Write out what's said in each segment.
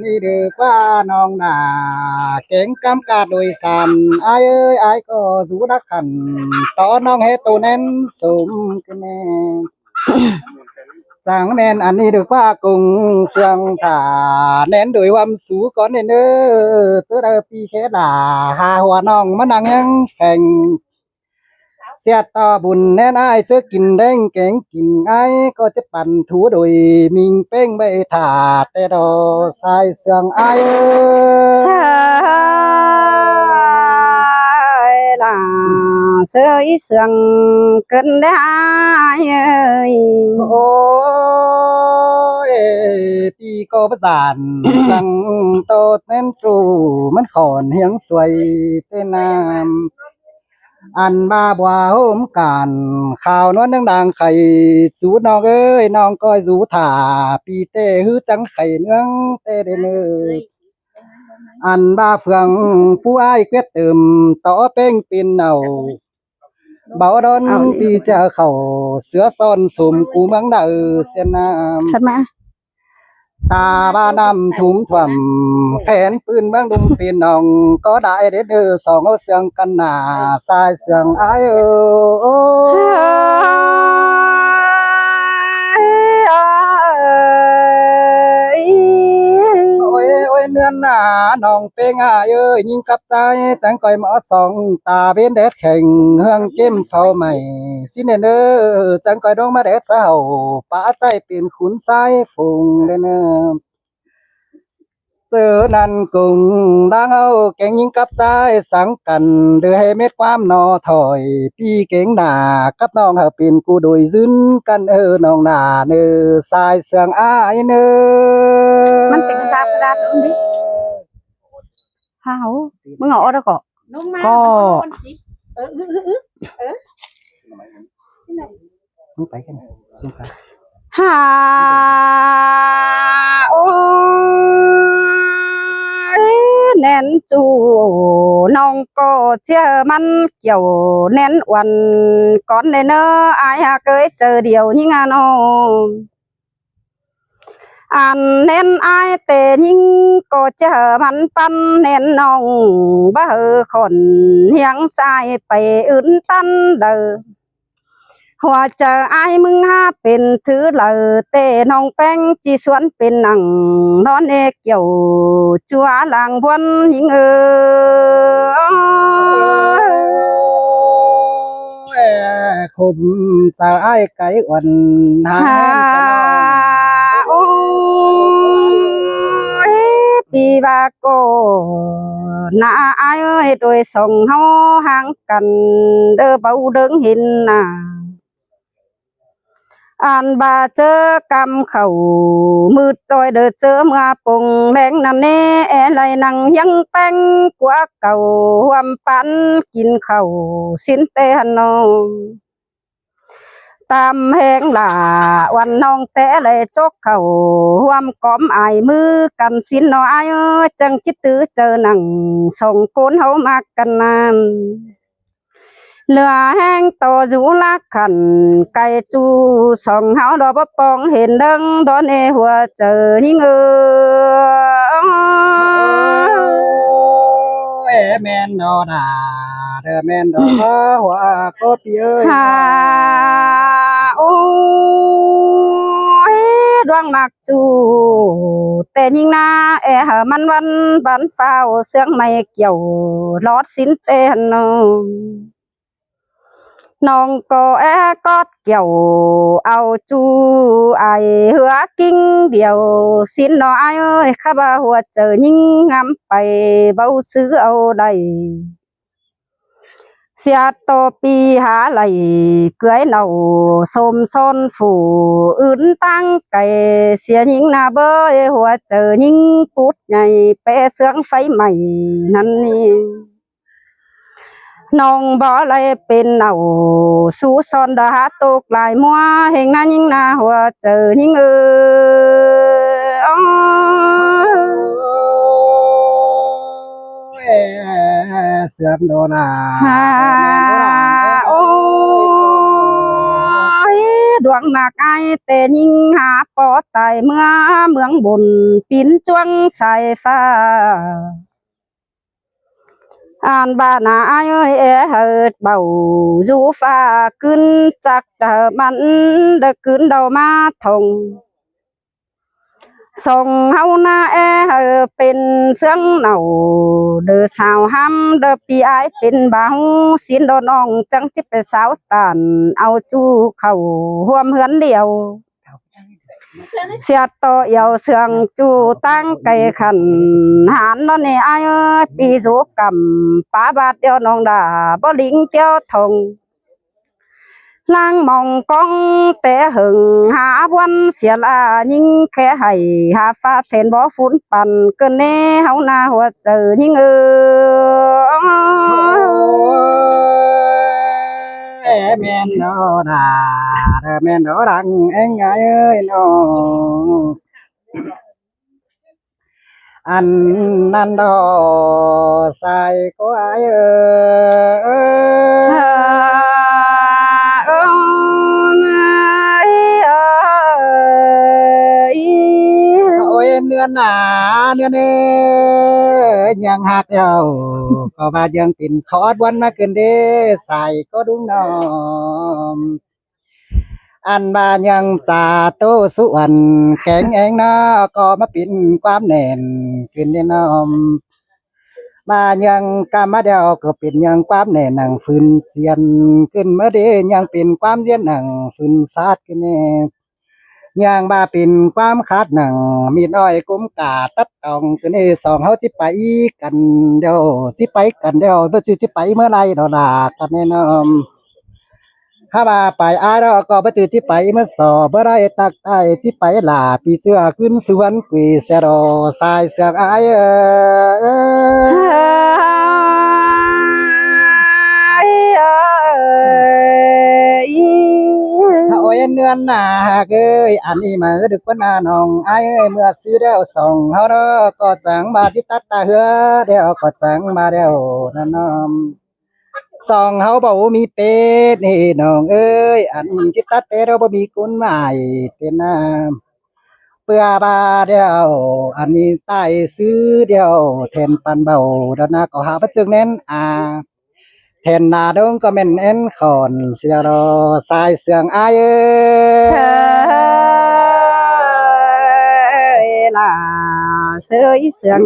นี้เดือกว่าน้องนาเก่งกำกาโดยสันอายเอ้ยอายก็รู้นักขันต่อน้องเฮตัวนั้นสมกันแน่สั่งแม่นอันนี้เดือกว่ากุงเสียงถ่าแน่นโดยความสูก่อนเน้อเจอเด้อพี่แค่ด่าหาหัวน้องมันนั่งยังแฝงเสียต่อบุญแน่นายเจอกินแดงแกงกินไอ้ก็จะปั่นถูโดยมิงเป้งไม่ถาแต่ดอสายเสียงไอ้สายล่ะเสื้ออีเสียงกันได้โอ้ยพี่ก็ประสานสั่งโตเต้นสู่มันขอนเฮียงสวยเต้นน้ำอันมาบัวโฮมกันข่าวนวลดังๆไข่สูน้องเอ้ยน้องก้อยสูถ่าปีเต้ฮือจังไข่เนื้องเต้เด้เนื้ออันบ้าเฟืองผู้อ้ายเกวียดเติมต่อเป้งปินเอาเบาดอนปีเจ้าเขาเสือซ่อนสมกูเมืองเด้อเสียน้ำ ชัดไหมตาบ้านำถุมถ่วมแฟนปืนเมืองดุมปีน้องก็ได้เด็ดเด้อสองเอาเสียงกันหน้าสายเสียงอายโอ้โอ้ยโอ้ยเนื้อหนาน้องเป้งอายยิงกับใจจังก่อยหมอสองตาเป็นเด็ดแข่งเฮืองเก้มเฝ้าใหม่สิเนเด้อจังก่อยดองมาเด็ดเศร้าป้าใจเป็นขุนสายฝงเด้อเนอ เสือนันกุงดังเอาเก่งยิงกับใจสังกันเดือให้เม็ดความนอถอยพี่เก่งหนากับน้องเฮาเป็นกูโดยซึนกันน้องหนาเนอสายเสียงอายเนอมันเป็นซาบดดิฮาวมึงเอาได้ก็มึงไปกันซุ่มไปฮาโอ้แน่นจูน้องก็เชื่อมันเกี่ยวแน่นวันก่อนในเนออายเคยเจอเดียวยิ่งอ่ะน้องอันเน้นอายแต่ยิ่งก็เจอมันปั้นเน้นน้องบ้าคนเฮียงสายไปอื่นตันเด้อหัวเจอไอ้มึงหาเป็นถือเลยเต้น้องแป้งจีสวนเป็นหนังนอนเอกเกี่ยวจัวหลังวันยิงคมสายไก่อ่อนหาโอ้ยปีบาโกนาไอ้โดยส่งเฮาห่างกันเด้อเบาเดิงหินน่ะอันบาเจอกำเขามืดจอยเดือเจอเมื่อปงแรงนั่นเน่ไรนังยังแป้งกว่าเก่าความปันกินเขาสินเตหนองตามแหงหล่าวันน้องแต่เลยจกเขาความก้อมอายมือกันสินน้อยจังจิตตื้อเจอหนังส่งก้นเฮามากันนานเหลือแห้งโตอยู่ลักขันไก่จูส่องเฮาดอกบปองเห็นดังดอนเอหัวเจอยิ่งแม่นดอดาเธอแม่นดอหัวก็เปียฮาโอ้ยดวงมักจูแต่ยิ่งนาหามันวันบันฟ้าวเสียงไม่เกี่ยวลอดสินเตนน้องก็กอดเกี่ยวเอาจูไอเหือกิ้งเดียวสินน้อยข้าบ่าหัวเจอยิ่งงามไปเบาซื้อเอาได้เสียโตปีหาไหลเกลือเนาสมซ้อนฝูอื่นตั้งไก่เสียยิ่งนาเบยหัวเจอยิ่งปุดใหญ่เปเสืองไฟใหม่นั่นนี่น้องบ่เลยเป็นเอาสู้ซอนดาตกลายมัวเฮงนายิ่งนาหัวเจอยิ่งเสือมโดนาโอ้ยด วงมากไอแต่ยิงหาปอตายเมืองบนปินจวงสายฟ้าอ่านบ้านนาเอ้ยเฮิดเบาอยู่ฟ้าขึ้นจากเดอมันเดอขึ้นเดามาทงส่งเฮาหน้าเป็นเสืองเหนาเดอสาวห้ำเดอปีไอเป็นบ่าวสินโดนองจังจิไปสาวตานเอาจูเข้าห่วมเฮือนเดียวเสียต่อเยาวเสืองจูตั้งไก่ขันหันนอนนี่ไอปีสุกำป้าบาดเดียวน้องดาบ่ลิงเตียวทงลางมองกองแต่หึงหาวันเสียลายิ่งแค่ให้หาฟ้าเทนบ่ฝุ่นปั่นเกินแน่เฮาหน้าหัวเจอยิ่งแม่นโนดาแม่นโนดังเอ็งไงเอ้ยโนอันนั้นดอใส่ก็ไอเอ้โอ้ยเนื้อหนาเนื้อเนื้อยังหักเย้าก็ว่ายังเป็นคอดวันมาเกินเด้ใส่ก็ดุงน้อมอันมายังจ่าโตสุวรรณแข็งเองนะก็มาปินความแน่นขึ้นแน่นอมมายังกามาเดียวก็เป็นยังความแน่หนังฟืนเสียนขึ้นเมื่อเดยังเป็นความเย็นหนังฟืนซาดขึ้นแน่ยังมาเป็นความขาดหนังมีน้อยกุ้มกาตัดตองขึ้นนี่สองเฮาจิไปกันเดียวจิไปกันเดียวเพื่อจิไปเมื่อไรดอกลากันแน่นอนถ้ามาไปอาเราก็บ่จือที่ไปเมื่อสอบบ่ได้ตักใต้ที่ไปหลาปีเสื้อขึ้นสวนกุยเสรอสายเสือกอายโอ้ยเนือนหนาเอ้ยอันนี้มาดึกว่านาน้องอายเอ้ยเมื่อซื้อเดียวส่งเฮาเด้อก็จังมาที่ตัดตาเหือเดียวก็จังมาเดียวนั่นน้อมสองเฮาบ่มีเป็ดนี่น้องเอ้ยอันนี้ที่ตัดเป็ดเราบ่มีกุนหมายเต็นน้ำเปื่อบาเดียวอันนี้ใต้ซื้อเดียวแทนปันเบาดอกนาก็หาบ่จึงแน่นแทนนาดงก็แม่นเอ็นขอนเสียรอสายเสืองอายเอ้เชยล่ะเสยเสียง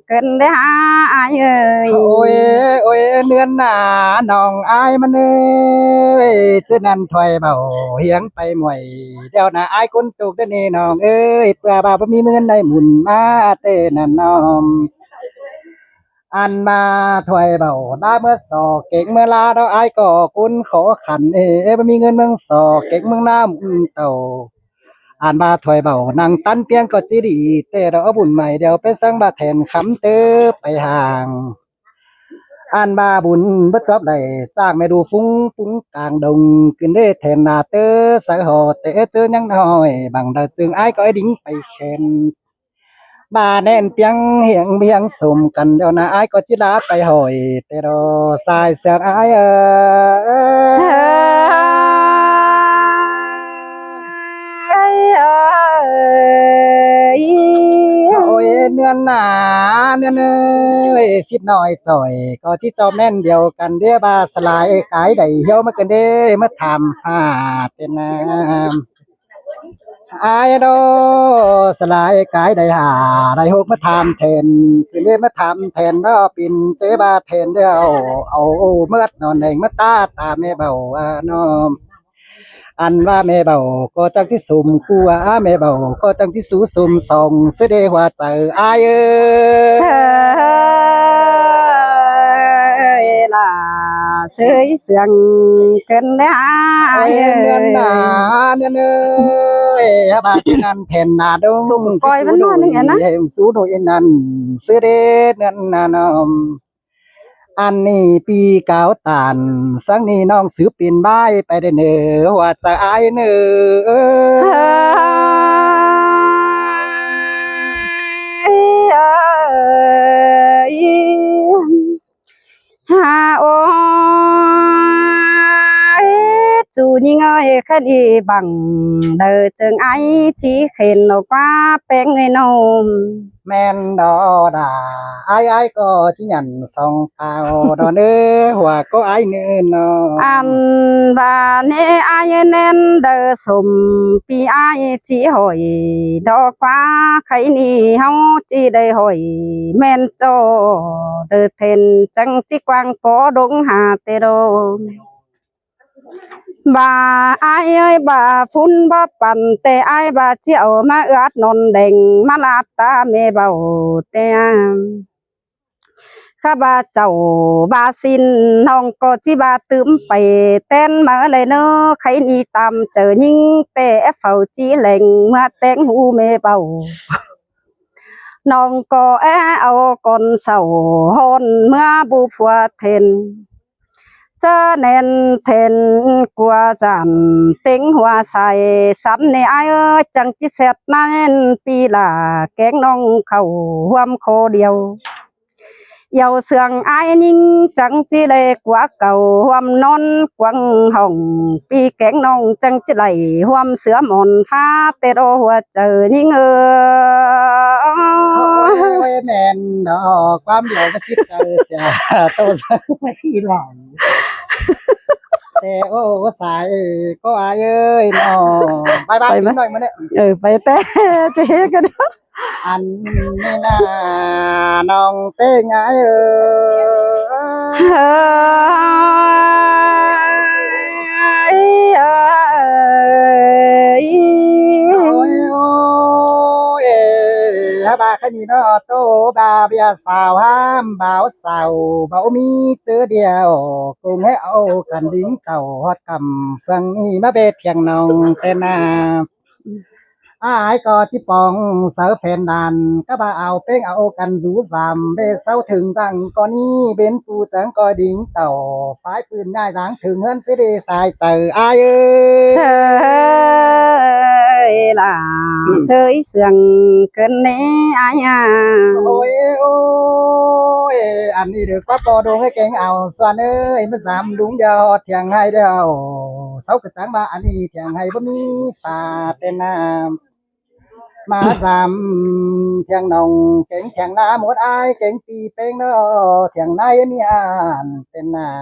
เกินได้หาอายเอ้ยโอ้ยโอ้ยเนือนหนาน้องอายมันเอ้ยจะนั่นถอยเบาเฮียงไปหมวยเดี๋ยวนะอายคนตกได้นี่น้องเอ้ยเปื่อบ่าบ่มีเงินได้หมุนมาเต้นั่นน้องอันมาถอยเบาได้เมื่อสอเก่งเมื่อลาเราอายก็คุณขอขันบ่มีเงินเมืองสอเก่งเมืองน้ำเต่าอ่านมาถอยเบานั่งตั้นเปียงก็จิดีแต่เราเอาบุญใหม่เดี๋ยวไปสร้างบาแทนคำเตอไปห่างอ่านมาบุญบ่จบได้จ้างไม่ดูฟุ้งฟุ้งกลางดงขึ้นได้แทนนาเตอสายหอเตเจอยังน้อยบางดาจึงอ้ายก็ไอ้ดิ้งไปแคนบาแน่นเปียงเหียงเบียงสมกันเดี๋ยวนะอ้ายก็จิลาไปหอยแต่รอสายเสียงอ้ายโอ้ยเนื้อหนาเนื้อเนยสิดหน่อยจ่อยก็ที่จอมแม่นเดียวกันเดียบาสลายกายได้เหี่ยวมากันเด้มาทำฟ้าเป็นน้ำอายโดสลายกายได้หาได้หกมาทำแทนคือเรียมาทำแทนรอปินเตบาแทนเดียวเอาเมื่อนอนเองมาตาแม่เบาน้อมอันว่าแม่เบาก็จังที่สุ่มคู่แม่เบาก็จังที่สูสุ่มส่องเสดว่าเจออายเชยล่ะเสยเสียงเกินได้หาอายเนื้อหนาเนื้อเนยบาดนันแผ่นนาดงสุ่มก้อยมันนอนนี่ไงนะสูดูเอ็นนันเสดเนื้อนานอมอันนี้ปีเก่าตานสังนี้น้องซื้อปีนใบไปได้เนอว่าจะอายเนหาโอ chú nhinh ơi khăn y bằng đời trường ấy chỉ khen nó quá bé người nôm แม่นดอดาไอ้ก็ที่หยันส่องเท้าดอเนื้อหัวก็ไอ้เนื้อนอ ăn và nè ai nên đời sum pi ai chỉ hỏi đó quá khay ni hao chỉ đây hỏi men cho đời thèn chẳng chỉ quang có đúng hà tê đô bà ai ơi bà phun bàปั่น tê ai bà chiều mà ướt non đèn mà lát ta mê bầu têข้าบาเจ้าบาสินน้องก็จิบาตื้มไปเต้นมาเลยเนอะใครนี่ตามเจอยิ่งแต่เฝ้าจีแหล่งเมื่อแต่งหูเมเบาน้องก็เอาก่อนเสาฮอนเมื่อบูฟัวเทนจะแน่นเทนกลัวสันติงหัวใส่สันในไอ้จังจิเสร็จนั่นปีละแกงน้องเข้าห่วมโคเดียวdầu sương ai ninh chẳng chỉ lệ quá cầu hôm non quăng hồng pi kén non chẳng chỉ lệ hôm sữa mòn pha tê đô hoa chờ ninh โอ้ยแม่นดอกความเดียวก็คิดใจเสียโตสักไม่หลังแต่โอ้สายก็อายเอ้ยนอบายบายนิดหน่อยมาเนี่ย phải té chế cái đó อันนี้นาน้องเต้งไงโอ้ยโอ้ยฮะบาคันนี้เนาะโตบาเบียสาวห้ามบ่าวสาวบ่มีเจอเดียวคงให้เอากันดิ้งเก่าฮอดกำเฟืองนี้มาเบ็ดเทียงน้องเต้นนาอ้ายก็ที่ปองเสาแฟนดันก็บ่าเอาเป้งเอากันรูสามเบเสาถึงตั้งก่อนนี้เบนปูจังก็ดิ้งเต่าฝ่ายปืนง่ายสางถึงเฮือนสิได้สายเจออ้ายเอ้ย sơi là sơi sương cơn nế ai à โอ้ยโอ้ยอันนี้เด็กป้าปอดงให้เก่งเอาส่วนเอ้ยมันสามลุงเดียวเถียงให้เดียวเสากระจังมาอันนี้เถียงให้บ่มีฟ้าเป็นน้ำมาสามเถียงน้องเก่งเถียงนาหมดอายเก่งปีเป้งเนาะเถียงนายมีอ่านเป็นน้ำ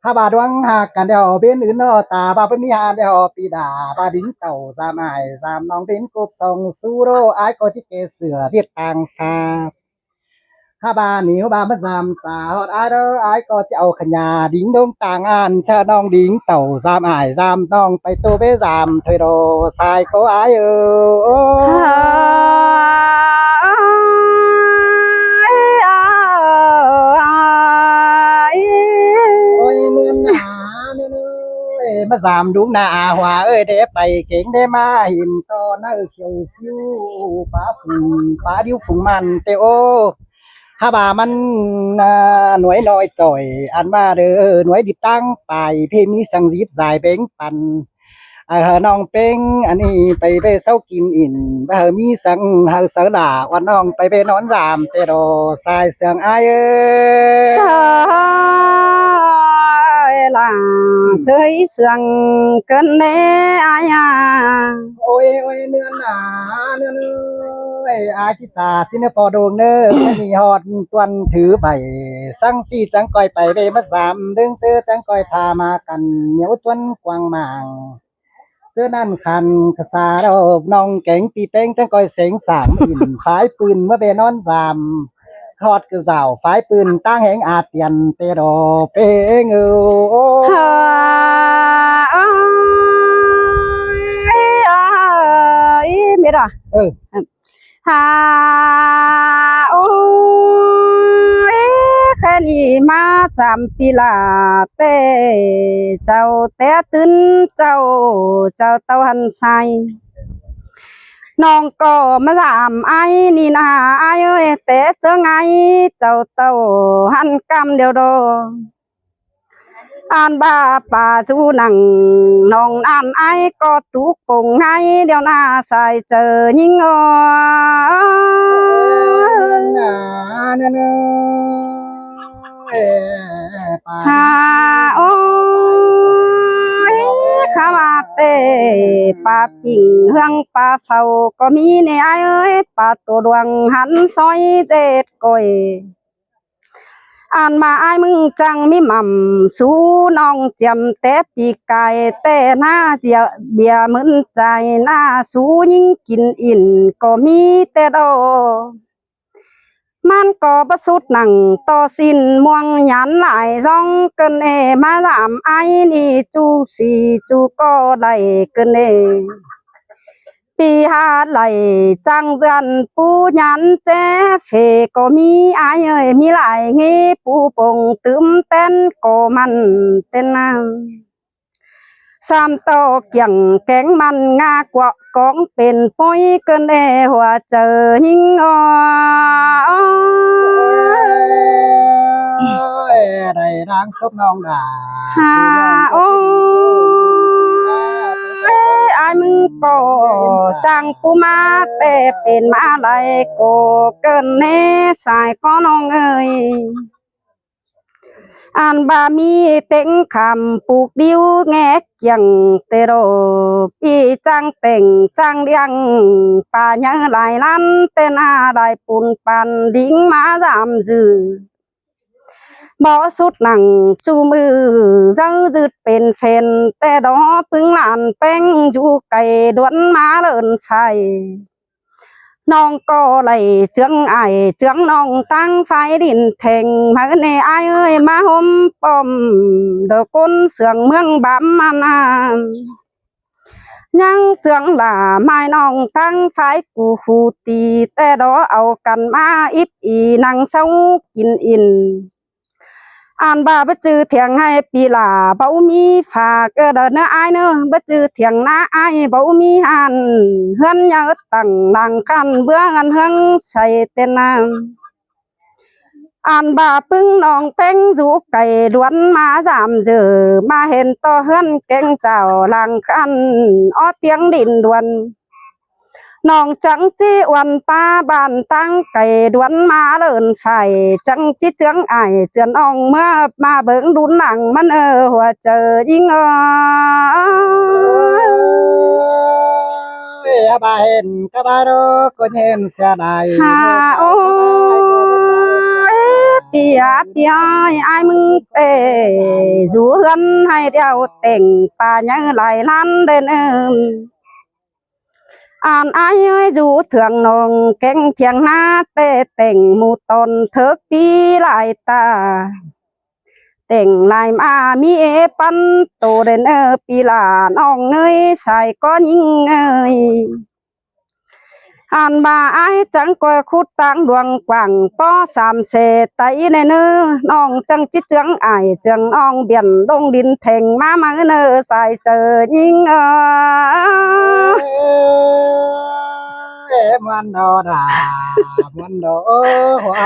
ถ้าบาดวังหักกันเดียวเบนอื่นเนาะตาบาบ่มีหาเดียวปีดาบาดิ้งเต่าสามอ้ายสามน้องเป็นกบส่งสู้โรอายก็ที่เกเสือที่ต่างฟ้า ถ้าบาหนิวบามาซามตาฮอดอายเด้ออายก็จะเอาขญาดิ้งดงต่างอันชะน้องดิ้งเต่าซามอายซามน้องไปโตเบซามเธอโดสายก็อายโอ้ โอ้ยเนื้อหนาเนื้อเอ้ยมาสามดุงหน้าหัวเอ้ยเด้ไปเก่งได้มาหินตอนนั้นเขียวฟิวป้าฝุ่นป้าดิวฝุ่งมันเตโอ ถ้าบ่ามันหน่วยน้อยจ่อยอันมาเด้อหน่วยดิบตั้งไปเพมีสังสีบสายเป้งปันน้องเป้งอันนี้ไปเศร้ากินอินมีสังเฮาเสาหล่าวันน้องไปนอนรามเตโรสายเสียงอายเอ้ย sơi là sơi sương cơn nế ai à โอ้ยโอ้ยเนื้อหนาเนื้อเอ้ยอาจิตาสิเนปอโดงเน้อแค่นี้ฮอดตวนถือใบสั่งซี่จังก้อยไปเบมาสามเดิงเจอจังก้อยทามากันเหนียวจนกวางหมางเจอนั่นคันกษาเราน้องเก่งปีเป้งจังก้อยเสงสามอินฝ่ายปืนเมื่อเบนอนสามทอดกระเจ้าฝ่ายปืนตั้งแหงอาเตียนเตโรเป้งโอ้ biết rồi เออ hà ôi khen y ma giảm pi là tê cháu té tưng cháu cháu tao hằn saiน้องก็มาถามไอ้นี่นะไอ้เอ้ยแต่เจอไงเจ้าเต่าหันกำเดียวดออ่านบ้าป่าสู้หนังน้องอ่านไอ้ก็ตุกปงไงเดี๋ยวหน้าใส่เจอยิงอ๋อ เนื้อปา hà ôi แต่ปลาปิ่งเฮืองปลาเฝ้าก็มีในไอ้เอ้ยปลาตัวดวงหันซอยเจ็ดก้อยอ่านมาไอ้มึงจังมีหม่ำสู้น้องเจียมแต่ปีกายแต่หน้าเจียเบียมึนใจหน้าสู้ยิ่งกินอินก็มีแต่ดอมันก็ประสุดหนังต่อสิ้นม่วงหยันหลายร่องเกินมาลามไอ้นี่จูสีจูก็ได้เกินปีหาไหลจังเรือนปูหยันเจเฟก็มีไอ้เอ้ยมีหลายงี้ปูปงตึมเต้นก็มันเต้นน้ำสามโตเกี่ยงแกงมันงากว่ากองเป็นป้อยเกินหัวเจอยิ่งอ่อได้ร่างศพน้องดา ฮาโอ้ไอ้มึงก็จังปูมาแต่เป็นมาไหลก็เกินสายก็น้องเอ้ยอ่านบามีเต็งคำปลูกดิ้วแงกเกียงเตโรปีจังเต็งจังเลียงป่ายังหลายล้านเตนาหลายปูนปันดิ้งมาจามจือบ่สุดหนังจูมือยังยืดเป็นเฟนแต่ดอพึ่งหลานแป้งอยู่ไก่ดวนมาเลินไฟน้องก็ไหลเจืองไอเจืองน้องตั้งไฟดินแทงมาในไอเอ้ยมาห่มปอมเดอก้นเสืองเมืองบ้ามมานานยังเจืองหล่าไม้น้องตั้งไฟกูฟูตีแต่ดอเอากันมาอิบอีนังเศร้ากินอินอ่านบาบจือเถียงให้ปีหลาเบามีฝากเดินเนื้อไอเนื้อบจือเถียงหน้าไอเบามีหันเฮือนยาตั้งนางกันเบื้องอันเฮืองใส่เต้นน้ำอ่านบาปึ้งน้องเป้งสูไก่ล้วนมาสามเจอมาเห็นต่อเฮือนเก่งเจ้าหลังคันอ้อเตียงดินดวนน้องจังจีวันป้าบ้านตั้งไก่ดวนมาเลินไฟจังจีเจืองไอเจือนอ่องเมื่อมาเบิ่งดุนหนังมันหัวเจอยิ่งบาเห็นกบารก็เห็นเสียดาย ฮาโอ้เปียเปียไอ้มึงเตะจูเฮือนให้เดียวเต่งป่ายังหลายล้านเดินอ่านไอ้เอ้ยอยู่เถื่องนองแกงเทียงหน้าเตะเต่งหมูตนเถิกปีหลายตาเต่งลายมามีปันโตเดนปีหลาน้องเอ้ยใส่ก็ยิงเอ้ยอ่านบาไอ้จังก็คุดตังดวงกว่างป้อสามเสไตในเนื้อน้องจังจิเจืองไอเจืองน้องเบียนลงดินเท่งมาเนื้อใส่เจอยิงมันโดดามันโดหัว